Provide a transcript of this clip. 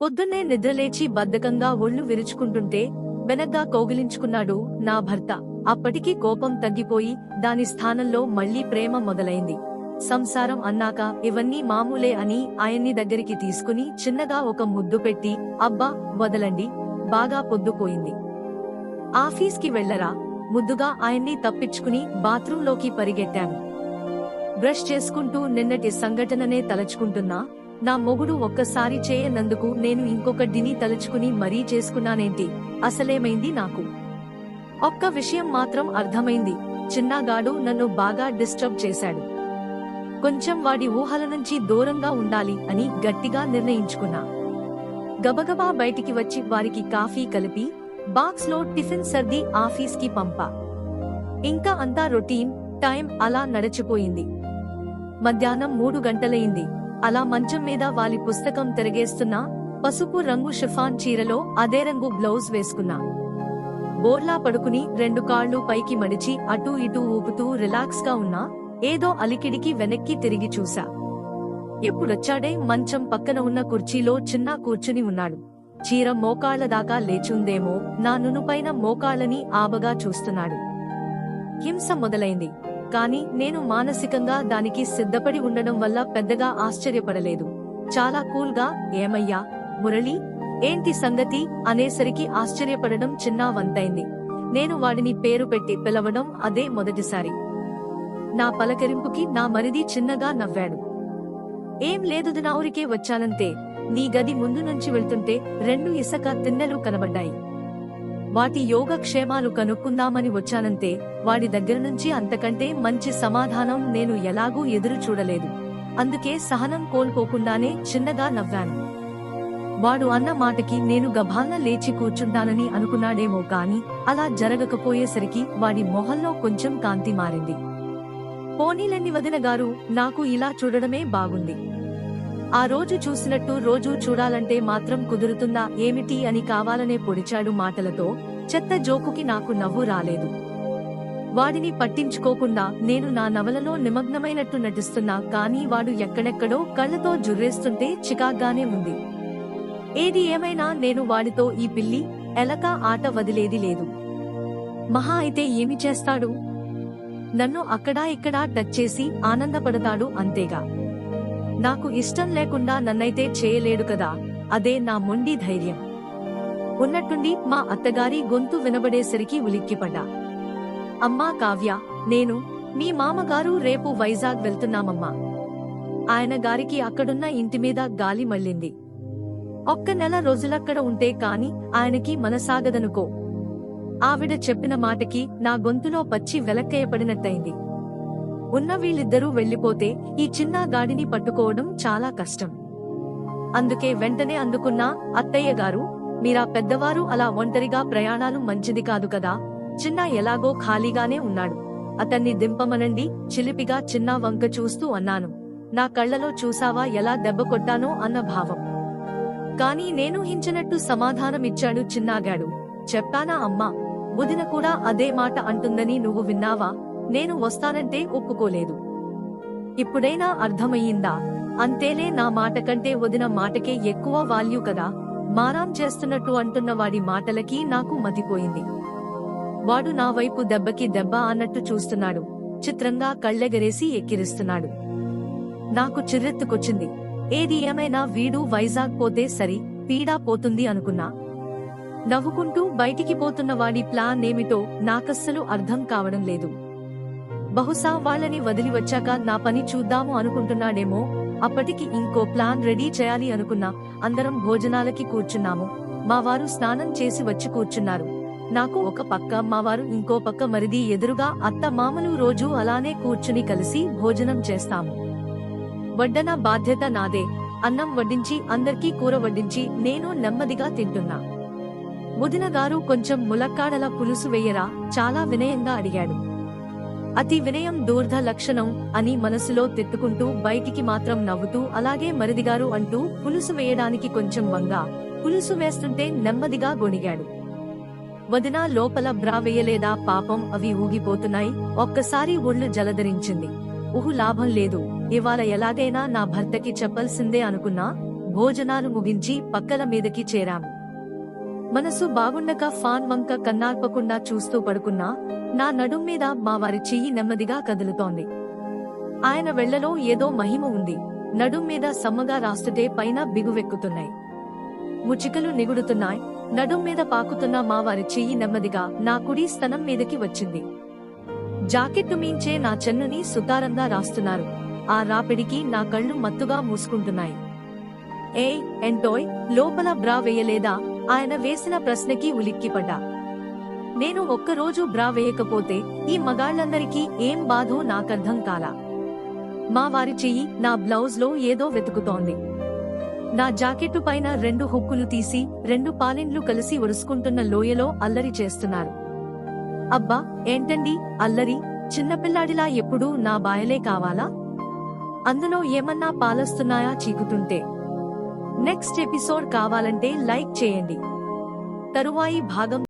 పొద్దున్నే నిద్రలేచి బద్ధకంగా ఒళ్ళు విరుచుకుంటుంటే వెనగ్గా కౌగిలించుకున్నాడు నా భర్త. అప్పటికి కోపం తగ్గిపోయి దాని స్థానంలో మళ్లీ ప్రేమ మొదలైంది. సంసారం అన్నాక ఇవన్నీ మామూలే అని ఆయన్ని దగ్గరికి తీసుకుని చిన్నగా ఒక ముద్దు పెట్టి, అబ్బా వదలండి, బాగా పొద్దుపోయింది, ఆఫీస్కి వెళ్లరా, ముద్దుగా ఆయన్ని తప్పించుకుని బాత్రూంలోకి పరిగెట్టాను. బ్రష్ చేసుకుంటూ నిన్నటి సంఘటననే తలచుకుంటున్నా. నా మొగుడు ఒక్కసారి చేయనందుకు నేను ఇంకొకటిని తలుచుకుని మరీ చేసుకున్నానేంటి, అసలేమైంది నాకు? ఒక్క విషయం మాత్రం అర్థమైంది, చిన్నగాడు నన్ను బాగా డిస్టర్బ్ చేశాడు. కొంచెం వాడి ఊహల నుంచి దూరంగా ఉండాలి అని గట్టిగా నిర్ణయించుకున్నా. గబగబా బయటికి వచ్చి వారికి కాఫీ కలిపి బాక్స్ లో టిఫిన్ సర్ది ఆఫీస్కి పంపా. ఇంకా అంతా రొటీన్ టైం అలా నడిచిపోయింది. మధ్యాహ్నం 3 గంటలయింది. అలా మంచం మీద వాలి పుస్తకం తిరగేస్తున్నా. పసుపు రంగు షిఫాన్ చీరలో అదే రంగు బ్లౌజ్ వేసుకున్నా. బోర్లా పడుకుని 2 కాళ్లు పైకి మడిచి అటూ ఇటూ ఊపుతూ రిలాక్స్ గా ఉన్నా. ఏదో అలికిడికి వెనక్కి తిరిగి చూసా. ఎప్పుడొచ్చాడే మంచం పక్కన ఉన్న కుర్చీలో చిన్న కూర్చుని ఉన్నాడు. చీర మోకాళ్ల దాకా లేచుందేమో నా నునుపైన మోకాళ్లని ఆబగా చూస్తున్నాడు. హింస మొదలైంది. కాని నేను మానసికంగా దానికి సిద్ధపడి ఉండడం వల్ల పెద్దగా ఆశ్చర్యపడలేదు. చాలా కూల్ గా, ఏమయ్యా మురళి, ఏంటి సంగతి అనేసరికి ఆశ్చర్యపడడం చిన్న వంతైంది. నేను వాడిని పేరు పెట్టి పిలవడం అదే మొదటిసారి. నా పలకరింపుకి నా మరిది చిన్నగా నవ్వాడు. ఏం లేదు, నా ఊరికే వచ్చానంతే. నీ గది ముందు నుంచి వెళ్తుంటే 2 ఇసక తిన్నెలు కనబడ్డాయి. వాటి యోగక్షేమాలు కనుక్కుందామని వచ్చానంతే. వాడి దగ్గర నుంచి అంతకంటే మంచి సమాధానం నేను ఎలాగూ ఎదురు చూడలేదు. అందుకే సహనం కోల్పోకుండానే చిన్నగా నవ్వాను. వాడు అన్న మాటకి నేను గభాన్న లేచి కూర్చుంటానని అనుకున్నాడేమో కాని అలా జరగకపోయేసరికి వాడి మొహంలో కొంచెం కాంతి మారింది. పోనీలెన్ని వదిన గారు, నాకు ఇలా చూడడమే బాగుంది. ఆ రోజు చూసినట్టు రోజూ చూడాలంటే మాత్రం కుదురుతుందా ఏమిటి అని కావాలనే పొడిచాడు మాటలతో. చెత్త జోకుకి నాకు నవ్వు రాలేదు. వాడిని పట్టించుకోకుండా నేను నా నవలలో నిమగ్నమైనట్టు నటిస్తున్నా. కానీ వాడు ఎక్కడెక్కడో కళ్లతో జుర్రేస్తుంటే చికాగ్గానే ఉంది. ఏది ఏమైనా నేను వాడితో ఈ పిల్లి ఎలక ఆట వదిలేది లేదు. మహా అయితే ఏమి చేస్తాడు? నన్ను అక్కడా ఇక్కడా టచ్ చేసి ఆనందపడతాడు అంతేగా. నాకు ఇష్టం లేకుండా నన్నైతే చేయలేడు కదా, అదే నా మొండి ధైర్యం. ఉన్నట్టుండి మా అత్తగారి గొంతు వినబడేసరికి ఉలిక్కిపడ్డా. అమ్మా కావ్య, నేను మీ మామగారు రేపు వైజాగ్ వెళ్తున్నామమ్మా. ఆయన గారికి అక్కడున్న ఇంటిమీద గాలి మళ్ళింది. ఒక్క నెల రోజులక్కడ ఉంటే కాని ఆయనకి మనసాగదనుకో. ఆవిడ చెప్పిన మాటకి నా గొంతులో పచ్చి వెలక్కేయపడినట్టయింది. ఉన్న వీళ్ళిద్దరూ వెళ్లిపోతే ఈ చిన్న గాడిని పట్టుకోవడం చాలా కష్టం. అందుకే వెంటనే అందుకున్నా, అత్తయ్య గారు, మీరా పెద్దవారు అలా ఒంటరిగా ప్రయాణాలు మంచిది కాదు కదా. చిన్న ఎలాగో ఖాళీగానే ఉన్నాడు, అతన్ని దింపమనండి చిలిపిగా చిన్న వంక చూస్తూ అన్నాను. నా కళ్లలో చూసావా ఎలా దెబ్బ కొట్టానో అన్న భావం. కాని నేను హించనట్టు సమాధానమిచ్చాడు చిన్నాగాడు. చెప్పానా అమ్మా, వదిన కూడా అదే మాట అంటుందని నువ్వు విన్నావా? నేను వస్తానంటే ఒప్పుకోలేదు. ఇప్పుడైనా అర్థమయ్యిందా? అంతేలే, నా మాట కంటే వదిన మాటకే ఎక్కువ వాల్యూ కదా. మారాం చేస్తున్నట్టు అంటున్న వాడి మాటలకి నాకు మతిపోయింది. వాడు నా వైపు దెబ్బకి దెబ్బ అన్నట్టు చూస్తున్నాడు. చిత్రంగా కళ్ళెగరేసి ఎక్కిరిస్తున్నాడు. నాకు చిర్రెత్తుకొచ్చింది. ఏది ఏమైనా వీడు వైజాగ్ పోతే సరి, పీడా పోతుంది అనుకున్నా. నవ్వుకుంటూ బయటికి పోతున్న వాడి ప్లాన్ ఏమిటో నాకస్సలు అర్థం కావడం లేదు. బహుశా వాళ్ళని వదిలి వచ్చాక నా పని చూద్దాము అనుకుంటున్నాడేమో. అప్పటికి ఇంకో ప్లాన్ రెడీ చేయాలి అనుకున్నా. అందరం భోజనాలకి కూర్చున్నాము. మావారు స్నానం చేసి వచ్చి కూర్చున్నారు. నాకు ఒక పక్క, మావారు ఇంకో పక్క, మరిది ఎదురుగా. అత్త మామలు రోజూ అలానే కూర్చుని కలిసి భోజనం చేస్తాము. వడ్డన బాధ్యత నాదే. అన్నం వడ్డించి అందరికీ కూర వడ్డించి నేను నెమ్మదిగా తింటున్నా. వదిన గారు కొంచెం ములక్కాడల పులుసు వెయ్యరా, చాలా వినయంగా అడిగాడు. అతి వినయం దూర్ధ లక్షణం అని మనసులో తిట్టుకుంటూ బయటికి మాత్రం నవ్వుతూ అలాగే మరిదిగారు అంటూ పులుసు వేయడానికి కొంచెం వంగా పులుసు వేస్తుంటే నెమ్మదిగా గొణిగాడు. వదిన లోపల బ్రా వేయలేదా పాపం, అవి ఊగిపోతున్నాయి. ఒక్కసారి ఒళ్ళు జలధరించింది. లాభం లేదు, ఇవాళ ఎలాగైనా నా భర్తకి చెప్పాల్సిందే అనుకున్నా. భోజనాలు ముగించి పక్కల మీదకి చేరాము. మనసు బాగుండక ఫాన్ వంక కన్నార్పకుండా చూస్తూ పడుకున్నా నా నడుం మీద మా వారి చెయ్యి నెమ్మదిగా కదులుతోంది. ఆయన వెళ్లలో ఏదో మహిమ ఉంది. నడుం మీద సమ్మగా రాస్తుంటే పైన బిగువెక్కుతున్నాయి. ముచికలు నిగుడుతున్నాయి. నడుం మీద పాకుతున్న మా వారి చెయ్యి నెమ్మదిగా నా కుడి స్తనం మీదకి వచ్చింది. జాకెట్టు మీంచే నా చెన్నుని సుతారంగా రాస్తున్నారు. ఆ రాపిడికి నా కళ్ళు మత్తుగా మూసుకుంటున్నాయి. ఏయ్ ఎంటోయ్, లోపల బ్రా వేయలేదా? ఆయన వేసిన ప్రశ్నకి ఉలిక్కిపడ్డా. నేను ఒక్కరోజు బ్రా వేయకపోతే ఈ మగాళ్లందరికీ ఏం బాధో నాకర్థం కాలా. మా వారి చెయ్యి నా బ్లౌజ్ లో ఏదో వెతుకుతోంది. నా జాకెట్టు పైన 2 హుక్కులు తీసి 2 పాలిండ్లు కలిసి ఒరుసుకుంటున్న లోయలో అల్లరి చేస్తున్నారు. అబ్బా ఏంటండి అల్లరి? చిన్నపిల్లాడిలా ఎప్పుడూ నా బాయలే కావాలా? అందులో ఏమన్నా పాలస్తున్నాయా చీకుతుంటే? నెక్స్ట్ ఎపిసోడ్ కావాలంటే లైక్ చేయండి. తరువాయి భాగం